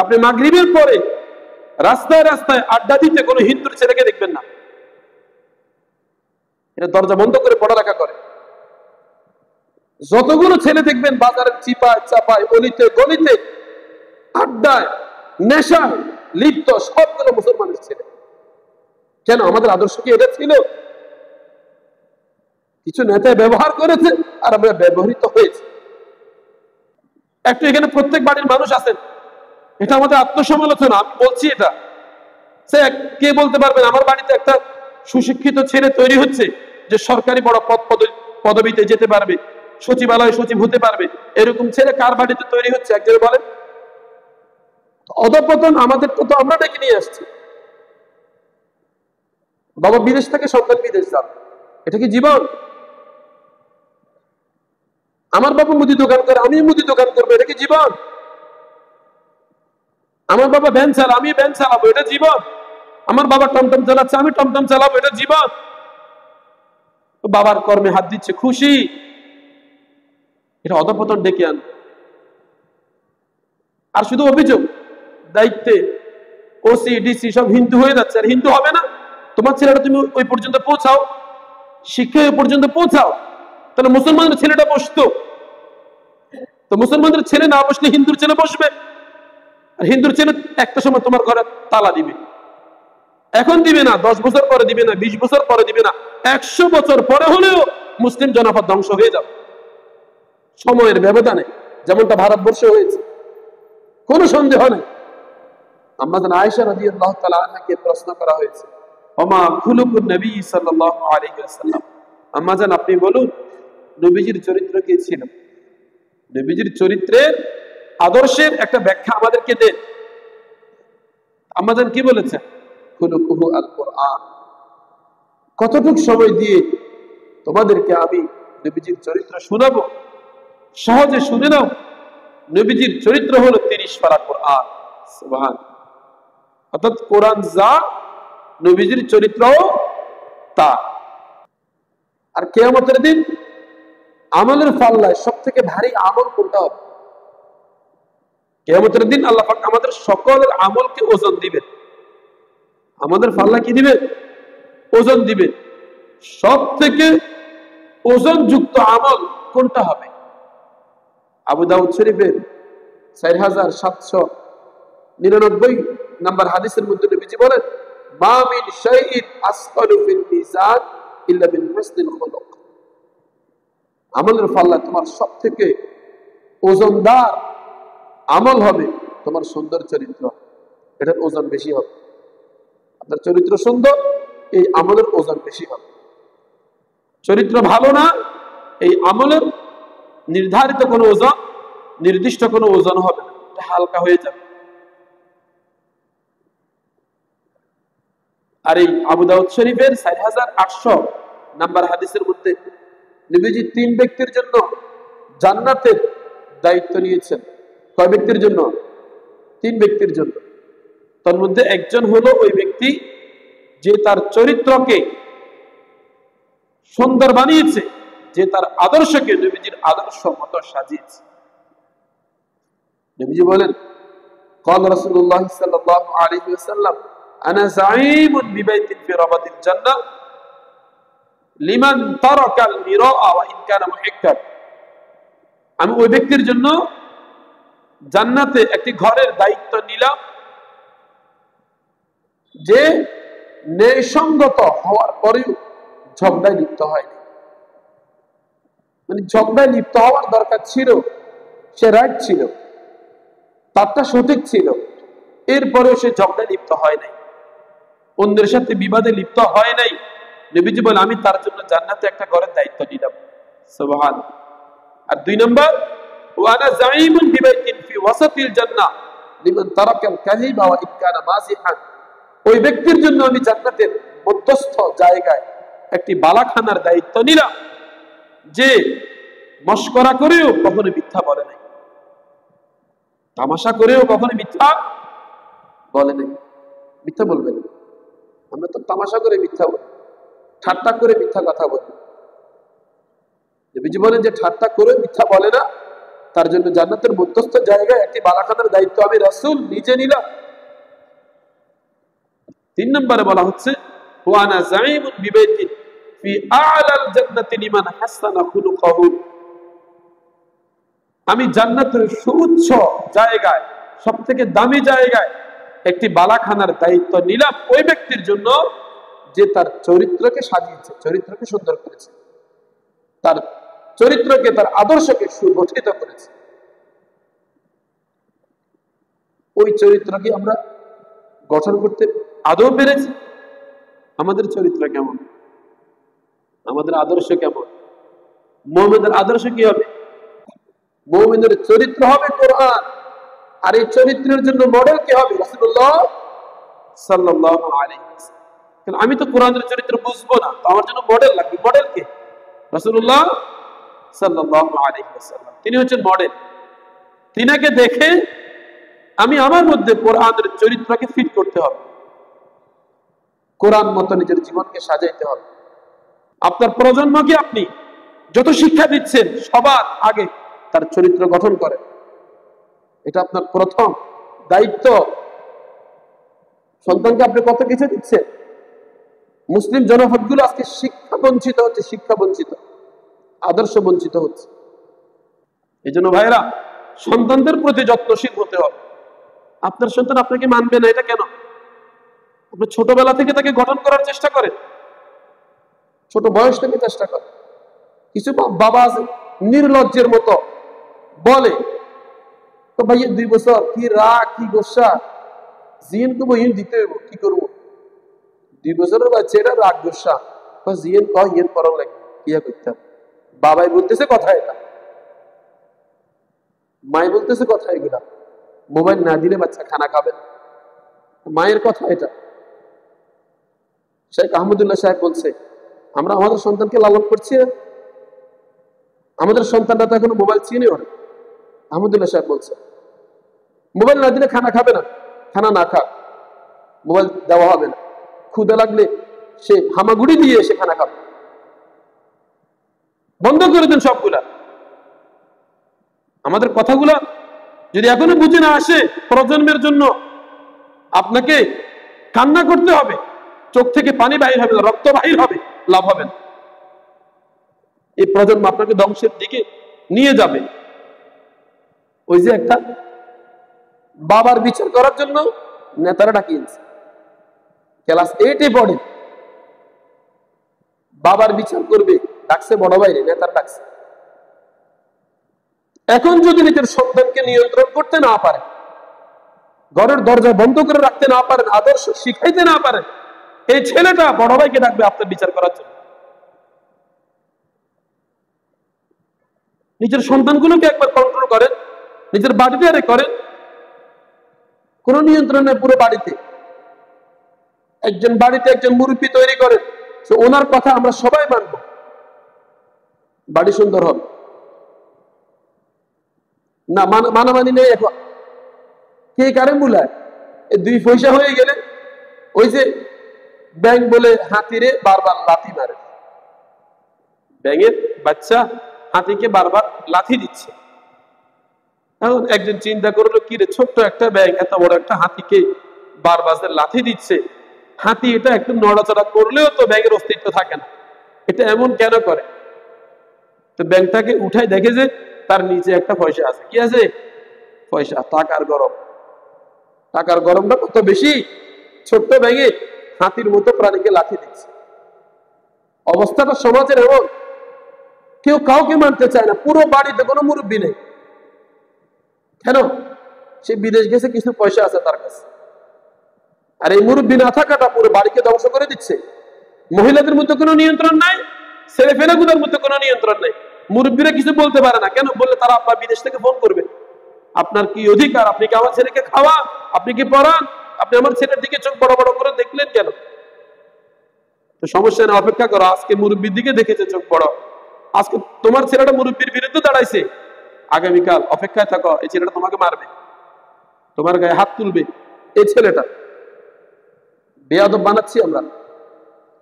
আপনি মাগরিবের পরে রাস্তায় রাস্তায় আড্ডা দিতে কোনো হিন্দুর ছেলেকে দেখবেন না। এটা দরজা বন্ধ করে পড়ালেখা করে। যতগুলো ছেলে দেখবেন বাজারের চিপায় চাপায় অলিতে গলিতে আড্ডায় নেশায় লিপ্ত, সবগুলো মুসলমানের ছেলে। কেন? আমাদের আদর্শ কি এটা ছিল? কিছু নেতা ব্যবহার করেছে আর আমরা ব্যবহৃত হয়েছে। একটু এখানে প্রত্যেক বাড়ির মানুষ আছেন, এটা আমাদের আত্মসমালোচনা, আমি বলছি এটা। সে কে বলতে পারবেন আমার বাড়িতে একটা সুশিক্ষিত ছেলে তৈরি হচ্ছে যে সরকারি বড় পদবিতে যেতে পারবে, সচিবালয় সচিব হতে পারবে, এরকম ছেলে কার বাড়িতে তৈরি হচ্ছে একজন বলেন? অধঃপতন আমাদের তো আমরা ডেকে নিয়ে আসছি। বাবা বিদেশ থেকে সন্তান বিদেশ যান, এটা কি জীবন? আমার বাবা মুদি দোকান করে, আমি মুদি দোকান করবো, এটা কি জীবন? আমার বাবা ভ্যান চালা, আমি ভ্যান চালাবো, এটা জীবন? আমার বাবা টমটম চালাচ্ছে, আমি টমটম চালাবো, এটা জীবন? বাবার কর্মে হাত দিচ্ছে, খুশি। এটা অধঃপতন ডেকে আন। আর শুধু অভিযোগ, দায়িত্বে ওসি ডিসি সব হিন্দু হয়ে যাচ্ছে। আর হিন্দু হবে না? তোমার ছেলেটা তুমি ওই পর্যন্ত পৌঁছাও, শিক্ষা ওই পর্যন্ত পৌঁছাও, তাহলে মুসলমানের ছেলেটা বসতো। তো মুসলমানদের ছেলে না বসলে হিন্দুর ছেলে বসবে। আর হিন্দুর ছেলে একটা সময় তোমার ঘরে তালা দিবে। এখন দিবে না, 10 বছর পরে দিবে না, 20 বছর পরে দিবে না, 100 বছর পরে হলেও মুসলিম জনপদ ধ্বংস হয়ে যাবে সময়ের ব্যবধানে, যেমনটা ভারতবর্ষে হয়েছে। কোনো সন্দেহ নেই। আমাদের আয়েশা রাদিয়াল্লাহু তাআলা আনহাকে প্রশ্ন করা হয়েছে, ওমা খুলুকুন নবী সাল্লাল্লাহু আলাইহি ওয়াসাল্লাম, আম্মা জান আপনি বলুন নবীজির চরিত্র কি ছিল? নবীজির চরিত্রের আদর্শের একটা ব্যাখ্যা আমাদেরকে দেন। আম্মা জান কি বলেছেন? খুলুকুহু আল কোরআন। কতটুক সময় দিয়ে তোমাদেরকে আমি নবীজির চরিত্র শোনাবো, সহজে শুনে নাও। নবীজির চরিত্র হলো 30 পারা কোরআন। সুবহান। অর্থাৎ কোরআন যা, নবীজির চরিত্রও তা। আর কিয়ামতের দিন আমলের পাল্লায় সব থেকে ভারী আমল কোনটা হবে? কিয়ামতের দিন আল্লাহ পাক আমাদের সকলের আমলকে ওজন দিবেন। আমাদের পাল্লা কি দিবেন? ওজন দিবেন। সব থেকে ওজনযুক্ত আমল কোনটা হবে? আবু দাউদ শরীফের 4799 নাম্বার হাদিসের মধ্যে নবীজি বলেন, মা মিন শাইইন আসকালু ফিল মিজান ইল্লা মিন হুসনিল খুলুক। আমলের পাল্লা তোমার সব থেকে ওজনদার আমল হবে তোমার সুন্দর চরিত্র, এটার ওজন বেশি হবে। আপনার চরিত্র সুন্দর, এই আমলের ওজন বেশি হবে। চরিত্র ভালো না, এই আমলের নির্ধারিত কোনো ওজন, নির্দিষ্ট কোনো ওজন হবে না, এটা হালকা হয়ে যাবে। আর এই আবু দাউদ শরীফের 4800 নাম্বার হাদিসের মধ্যে নবীজি 3 ব্যক্তির জন্য জান্নাতের দায়িত্ব নিয়েছেন। কয় ব্যক্তির জন্য? 3 ব্যক্তির জন্য। তার মধ্যে একজন হলো ওই ব্যক্তি যে তার চরিত্রকে সুন্দর বানিয়েছে, যে তার আদর্শকে নবীজির আদর্শ মতো সাজিয়েছে। নবীজি বলেন, قال رسول الله صلى الله عليه وسلم انا زعيم ببيت في ربض الجنه لمن ترك المراء وان كان محقا। আমি ওই ব্যক্তির জন্য জান্নাতে একটি ঘরের দায়িত্ব নিলাম যে ন্যায়সঙ্গত হওয়ার পরেও ঝগড়ায় লিপ্ত হয়নি। মানে ঝগড়ায় লিপ্ত হওয়ার দরকার ছিল, সে রাইট ছিল, তারটা সঠিক ছিল, এরপরেও সে ঝগড়ায় লিপ্ত হয় নাই, অন্যের সাথে বিবাদে লিপ্ত হয় নাই। নবীজি বলে আমি তার জন্য জান্নাতে একটা ঘরের দায়িত্ব নিলাম। সুবহান। আর 2 নম্বর, ওয়ানা যাইমুন বিবাইতিন ফি ওয়াসাতিল জান্নাহ লিমান তারাকাল কাযিবা ওয়া ইন কানা মাযিহান। ওই ব্যক্তির জন্য আমি জান্নাতের মধ্যস্থ জায়গায় একটি বালাখানার দায়িত্ব নিলাম যে মশকরা করেও কখনো মিথ্যা বলে নাই, তামাশা করেও কখনো মিথ্যা বলে নাই। মিথ্যা বলবে না। আমরা তো তামাশা করে মিথ্যা বলি, ঠাট্টা করে মিথ্যা কথা বলি। নবীজি বলেন যে ঠাট্টা করে মিথ্যা বলে না, তার জন্য জান্নাতের মধ্যস্থ জায়গায় একটি বালাখানার দায়িত্ব আমি রাসূল নিজে নিলাম। 3 নম্বরে বলা হচ্ছে ওয়ানা যাইমুন বিবাইতিন ফি আ'লাল জান্নাতি লিমান হাসানা খুলুকাহু, আমি জান্নাতের সুউচ্চ জায়গায়, সবথেকে দামি জায়গায় একটি বালাখানার দায়িত্ব নিলাম ওই ব্যক্তির জন্য যে তার চরিত্রকে সাজিয়েছে, চরিত্রকে সুন্দর করেছে, তার চরিত্রকে, তার আদর্শকে সুগঠিত করেছে। ওই চরিত্রকে আমরা গঠন করতে আদৌ পেরেছি? আমাদের চরিত্র কেমন? আমাদের আদর্শ কেমন? মুমিনের আদর্শ কি হবে? মুমিনের চরিত্র হবে কোরআন, আর এই চরিত্রের জন্য মডেল কি হবে? রাসূলুল্লাহ সাল্লাল্লাহু আলাইহি ওয়াসাল্লাম। আমি তো কোরআনের চরিত্র বুঝবো না, তো আমার জন্য মডেল লাগবে। মডেল কে? রাসূলুল্লাহ সাল্লাল্লাহু আলাইহি ওয়াসাল্লাম। তিনি হচ্ছেন মডেল। তিনাকে দেখে আমি আমার মধ্যে কোরআনের চরিত্রকে ফিট করতে হবে, কোরআন মতো নিজের জীবনকে সাজাইতে হবে। আপনার প্রজন্মকে আপনি যত শিক্ষা দিচ্ছেন সবার আগে তার চরিত্র গঠন করেন, এটা আপনার প্রথম দায়িত্ব। সন্তানকে আপনি কত কিছু দিচ্ছেন। মুসলিম জনপদগুলো আজকে শিক্ষা বঞ্চিত হচ্ছে, শিক্ষা বঞ্চিত, আদর্শ বঞ্চিত হচ্ছে। এই জন্য ভাইরা, সন্তানদের প্রতি যত্নশীল হতে হবে। আপনার সন্তান আপনাকে মানবে না, এটা কেন? আপনি ছোটবেলা থেকে তাকে গঠন করার চেষ্টা করেন, ছোট বয়স থেকে চেষ্টা করেন। কিছু বাবা আছে নির্লজ্জের মতো বলে, তো ভাই 2 বছর কি রাগ কি গোসা জিন কব ইন দিতে হইব, কি করব? 2 বছরের বাচ্চা এটা রাগ গোসা জিন কয় ইন পড়া লাগে, ইয়া করতে হবে। বাবাই বলতেছে কথা এটা, মাই বলতেছে কথা এগুলা। মোবাইল না দিলে বাচ্চা খানা খাবে না, মায়ের কথা এটা। শেখ আহমদুল্লাহ সাহেব বলছে, আমরা আমাদের সন্তানকে লালন করছি না, আমাদের সন্তানরা তো এখনো মোবাইল চিনেও না। আহমদুল্লাহ সাহেব বলছে মোবাইল না দিলে খানা খাবে না, খানা না খাক, মোবাইল দেওয়া হবে না। ক্ষুদা লাগলে সে হামাগুড়ি দিয়ে সে খানা খাবে। বন্ধ করে দেন সবগুলা। আমাদের কথাগুলা যদি এখনো বুঝে না আসে, প্রজন্মের জন্য আপনাকে কান্না করতে হবে, চোখ থেকে পানি বাহির হবে, রক্ত বাহির হবে, লাভ হবে না। এই প্রজন্ম আপনাকে ধ্বংসের দিকে নিয়ে যাবে। ওই যে একটা বাবার বিচার করার জন্য নেতারা ডাকিয়েছে, ক্লাস 8-এ পড়ে, বাবার বিচার করবে, ডাকছে বড় ভাইরে, নেতারা ডাকছে। এখন যদি নিজের সন্তানকে নিয়ন্ত্রণ করতে না পারেন, ঘরের দরজা বন্ধ করে রাখতে না পারেন, আদর্শ শিখাইতে না পারেন, এই ছেলেটা বড় ভাইকে ডাকবে আপনার বিচার করার জন্য। নিজের সন্তানগুলোকে একবার কন্ট্রোল করেন, নিজের বাড়িতে আরে করেন, কোন নিয়ন্ত্রণ নেই পুরো বাড়িতে। একজন বাড়িতে একজন মুরব্বী তৈরি করেন, ওনার কথা আমরা সবাই মানব, বাড়ি সুন্দর হবে না। মানামানি নেই এখন, কে কারে মুলায়। এই 2 পয়সা হয়ে গেলে ওই যে ব্যাংক বলে হাতিরে বারবার লাথি মারে, ব্যাঙের বাচ্চা হাতিকে বারবার লাথি দিচ্ছে। এখন একজন চিন্তা করলো, কি রে, ছোট্ট একটা ব্যাঙ এত বড় একটা হাতিকে বারবার লাথি দিচ্ছে, হাতি এটা একটু নড়াচড়া করলেও তো ব্যাঙের অস্তিত্ব থাকে না, এটা এমন কেন করে? তো ব্যাংকটাকে উঠাই দেখে যে তার নিচে একটা পয়সা আছে। কি আছে? পয়সা, টাকার গরম। টাকার গরমটা কত বেশি, ছোট্ট ব্যাঙে হাতির মতো প্রাণীকে লাথি দিচ্ছে। অবস্থাটা সমাজের এমন, কেউ কাউকে মানতে চায় না, পুরো বাড়িতে কোনো মুরব্বী নেই। কেন? সে বিদেশ গেছে, কিছু পয়সা আছে তার কাছে, আর এই মুরব্বী না থাকাটা পুরো বাড়িকে ধ্বংস করে দিচ্ছে। মহিলাদের মধ্যে কোনো নিয়ন্ত্রণ নাই, ছেলে ফেলেগুলোর মধ্যে কোনো নিয়ন্ত্রণ নাই। মুরব্বীরা কিছু বলতে পারে না, কেন? বললে তারা আব্বা বিদেশ থেকে ফোন করবে, আপনার কি অধিকার? আপনি কি আমার ছেলেকে খাওয়ান? আপনি কি পড়ান? আপনি আমার ছেলের দিকে চোখ বড় বড় করে দেখলেন কেন? তো সমস্যা না, অপেক্ষা করো, আজকে মুরব্বীর দিকে দেখেছে চোখ বড়, আজকে তোমার ছেলেটা মুরব্বীর বিরুদ্ধে দাঁড়াইছে, আগামীকাল অপেক্ষায় থাকো, এই ছেলেটা তোমাকে মারবে, তোমার গায়ে হাত তুলবে। এই ছেলেটা বেয়াদব বানাচ্ছি আমরা,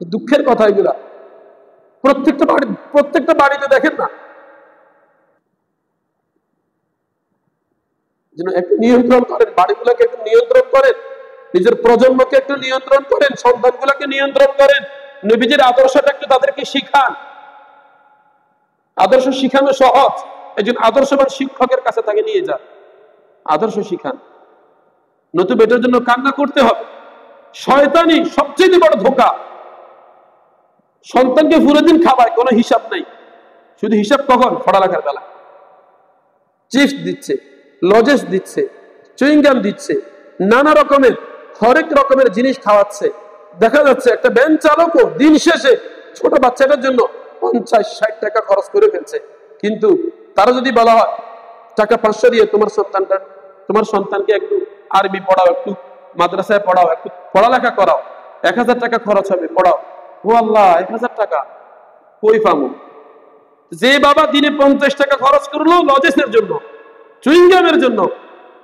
দুঃখের কথা এগুলা। প্রত্যেকটা বাড়িতে দেখেন না, যেন একটু নিয়ন্ত্রণ করেন, বাড়িগুলোকে একটু নিয়ন্ত্রণ করেন, নিজের প্রজন্মকে একটু নিয়ন্ত্রণ করেন, সন্তানগুলোকে নিয়ন্ত্রণ করেন, নবীজির আদর্শটা একটু তাদেরকে শিখান। আদর্শ শিখানো সহজ, একজন আদর্শবান শিক্ষকের কাছে তাকে নিয়ে যান, আদর্শ শিখান। নতুবা এটার জন্য কান্না করতে হবে। শয়তানি সবচেয়ে বড় ধোঁকা। সন্তানকে পুরো দিন খাওয়ায়, কোনো হিসাব নাই, শুধু হিসাব কখন? পড়ালেখার বেলা। চিপস দিচ্ছে, লজেস দিচ্ছে, চুইংগাম দিচ্ছে, নানা রকমের হরেক রকমের জিনিস খাওয়াচ্ছে। দেখা যাচ্ছে একটা ভ্যান চালকও দিন শেষে ছোট বাচ্চাটার জন্য 50-60 টাকা খরচ করে ফেলছে। কিন্তু তারা যদি বলা হয় টাকা 500 দিয়ে তোমার সন্তানকে একটু আরবি পড়াও, একটু মাদ্রাসায় পড়াও, একটু পড়ালেখা করাও, 1000 টাকা খরচ হবে, পড়াও। ও আল্লাহ, 1000 টাকা কই পাবো? যে বাবা দিনে 50 টাকা খরচ করলো লজেসের জন্য, চুইংগামের জন্য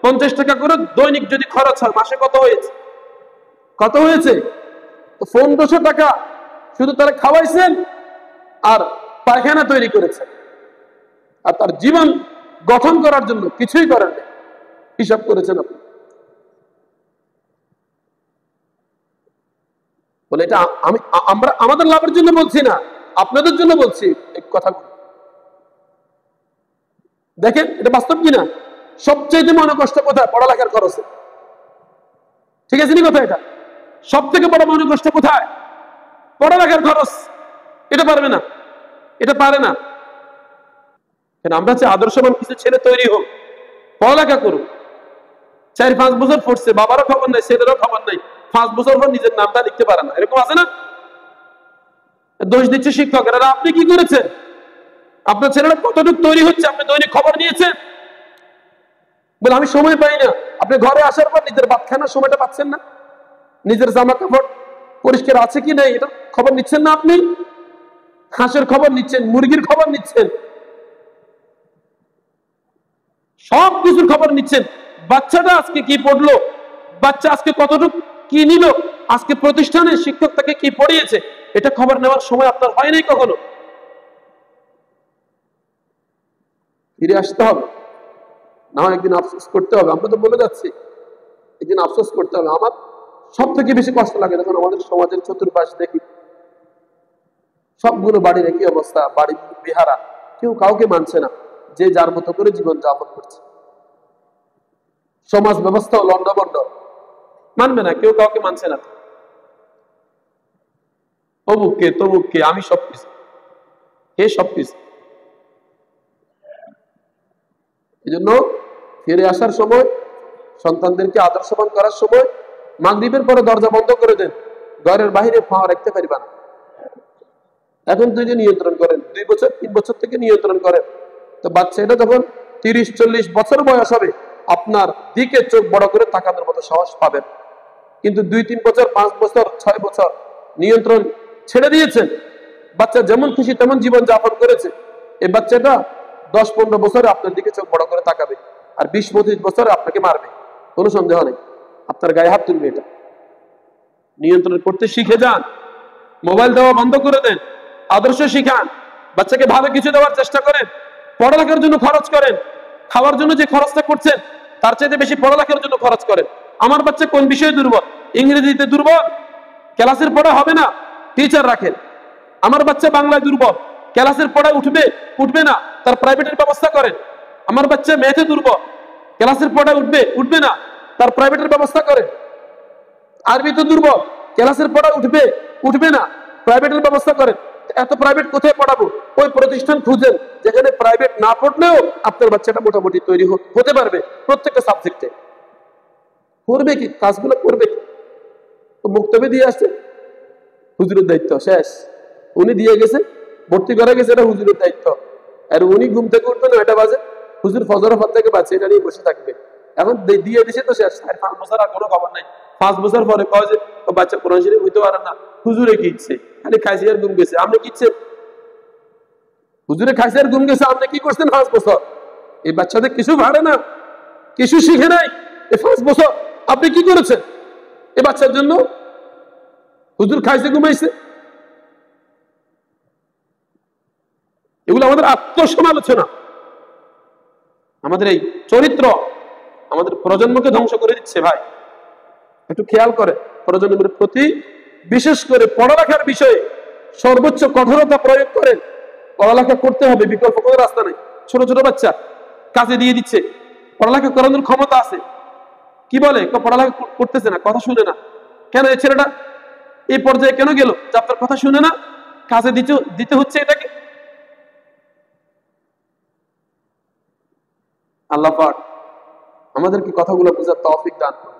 50 টাকা করে দৈনিক যদি খরচ হয়, মাসে কত হয়েছে? কত হয়েছে? 1500 টাকা শুধু তারা খাওয়াইছেন আর পায়খানা তৈরি করেছেন, আর তার জীবন গঠন করার জন্য কিছুই করেন না। হিসাব করেছেন আপনি? বলে এটা আমরা আমাদের লাভের জন্য বলছি না, আপনাদের জন্য বলছি এই কথাগুলো। দেখেন এটা বাস্তব কিনা। সবচেয়ে মনে কষ্ট কোথায়? পড়ালেখার খরচে। ঠিক আছে নি কথা? এটা সব থেকে বড় মনে কষ্ট কোথায়? পড়ালেখার খরচ। এটা পারবে না, এটা পারে না। আমরা চাই আদর্শবান কিছু ছেলে তৈরি হোক, পড়ালেখা করুক। 4-5 বছর পড়ছে, বাবারও খবর নাই, ছেলেরও খবর নাই, 5 বছর পর নিজের নামটা লিখতে পারে না, এরকম আছে না? দোষ দিচ্ছে শিক্ষকেরা। আপনি কি করেছেন? আপনার ছেলেরা কতটুকু তৈরি হচ্ছে আপনি দৈনিক খবর নিয়েছেন? বলে আমি সময় পাই না। আপনি ঘরে আসার পর নিজের ভাত খানার সময়টা পাচ্ছেন না, নিজের জামা কাপড় পরিষ্কার আছে কি নাই এটা খবর নিচ্ছেন না। আপনি হাঁসের খবর নিচ্ছেন, মুরগির খবর নিচ্ছেন, সব কিছুর খবর নিচ্ছেন। বাচ্চাটা আজকে কি পড়লো, বাচ্চা আজকে কতটুকু কি নিল, আজকে প্রতিষ্ঠানে শিক্ষক তাকে কি পড়িয়েছে, এটা খবর নেওয়ার সময় আপনার হয় নাই কখনো? ফিরে আসতে হবে, না একদিন আফসোস করতে হবে। আমরা তো বলে যাচ্ছি, একদিন আফসোস করতে হবে। আমার সব থেকে বেশি কষ্ট লাগে যখন আমাদের সমাজের চতুর্পাশ দেখি সবগুলো বাড়ির একই অবস্থা, বাড়ি বিহারা, কেউ কাউকে মানছে না, যে যার মতো করে জীবন যাপন করছে। সমাজ ব্যবস্থাও লন্ডভন্ড, মানবে না, কেউ কাউকে মানছে না। অমুককে তমুককে, আমি সবকিছু, হে সবকিছু। এই জন্য ফিরে আসার সময়, সন্তানদেরকে আদর্শবান করার সময় মাগরিবের পরে দরজা বন্ধ করে দেন, ঘরের বাইরে পা রাখতে পারবা না। এখন তুই যে নিয়ন্ত্রণ করেন, 2 বছর 3 বছর থেকে নিয়ন্ত্রণ করেন, তো বাচ্চা এটা যখন 30-40 বছর বয়স হবে আপনার দিকে চোখ বড় করে তাকানোর মতো সাহস পাবেন। কিন্তু 2-3 বছর, 5 বছর, 6 বছর নিয়ন্ত্রণ ছেড়ে দিয়েছেন, বাচ্চা যেমন খুশি তেমন জীবন যাপন করেছে, এই বাচ্চাটা 10-15 বছরে আপনার দিকে চোখ বড় করে তাকাবে, আর 20-25 বছরে আপনাকে মারবে, কোনো সন্দেহ নেই, আপনার গায়ে হাত তুলবে। এটা নিয়ন্ত্রণ করতে শিখে যান। মোবাইল দেওয়া বন্ধ করে দেন, আদর্শ শিখান, বাচ্চাকে ভালো কিছু দেওয়ার চেষ্টা করেন, পড়ালেখার জন্য খরচ করেন। খাওয়ার জন্য যে খরচটা করছেন তার চাইতে বেশি পড়ালেখার জন্য খরচ করেন। আমার বাচ্চা কোন বিষয়ে দুর্বল? ইংরেজিতে দুর্বল, ক্লাসের পড়া হবে না, টিচার রাখেন। আমার বাচ্চা বাংলায় দুর্বল, ক্লাসের পড়ায় উঠবে না, তার প্রাইভেটের ব্যবস্থা করেন। আমার বাচ্চা ম্যাথে দুর্বল, ক্লাসের পড়ায় উঠবে না, তার প্রাইভেটের ব্যবস্থা করেন। আরবিতে দুর্বল, ক্লাসের পড়ায় উঠবে না, প্রাইভেটের ব্যবস্থা করেন। এত প্রাইভেট কোথায় পড়াবো? ওই প্রতিষ্ঠান খুঁজেন যেখানে প্রাইভেট না পড়লেও আপনার বাচ্চাটা মোটামুটি তৈরি হতে পারবে প্রত্যেকটা সাবজেক্টে। করবে কি কাজগুলো, করবে কি? মুক্তবে দিয়ে আসছে, হুজুরের দায়িত্ব শেষ, উনি দিয়ে গেছে, ভর্তি করা গেছে, এটা হুজুরের দায়িত্ব। আর উনি ঘুম থেকে উঠবে 9টা বাজে, হুজুর ফজরের পর থেকে বাচ্চা এটা নিয়ে বসে থাকবে। এখন দিয়ে দিছে তো শেষ, 5 বছর আর কোনো খবর নাই। 5 বছর পরে কয় যে বাচ্চা কোরআন শরীফ হইতে পারে না, হুজুরে কি ইচ্ছে, খালি খাইছে আর ঘুম গেছে। আপনি কি ইচ্ছে? হুজুরে খাইছে আর ঘুম গেছে, আপনি কি করছেন 5 বছর? এই বাচ্চাদের কিছু ভাড়ে না, কিছু শিখে নাই। এই 5 বছর আপনি কি করেছেন এই বাচ্চার জন্য? হুজুর খাইছে ঘুমাইছে। এগুলো আমাদের আত্মসমালোচনা, আমাদের এই চরিত্র, আমাদের প্রজন্মকে ধ্বংস করে দিচ্ছে। ভাই একটু খেয়াল করে, প্রজন্মের প্রতি বিশেষ করে পড়ালেখার বিষয়ে সর্বোচ্চ কঠোরতা প্রয়োগ করেন। পড়ালেখা করতে হবে, বিকল্প কোনো রাস্তা নেই। ছোট ছোট বাচ্চা কাজে দিয়ে দিচ্ছে, পড়ালেখা করানোর ক্ষমতা আছে, কি বলে পড়ালেখা করতেছে না, কথা শুনে না। কেন এই ছেলেটা এই পর্যায়ে কেন গেল? যে আপনার কথা শুনে না, কাজে দিতে হচ্ছে এটাকে। আল্লাহ পাক আমাদেরকে কথাগুলো বোঝার তৌফিক দান করুন।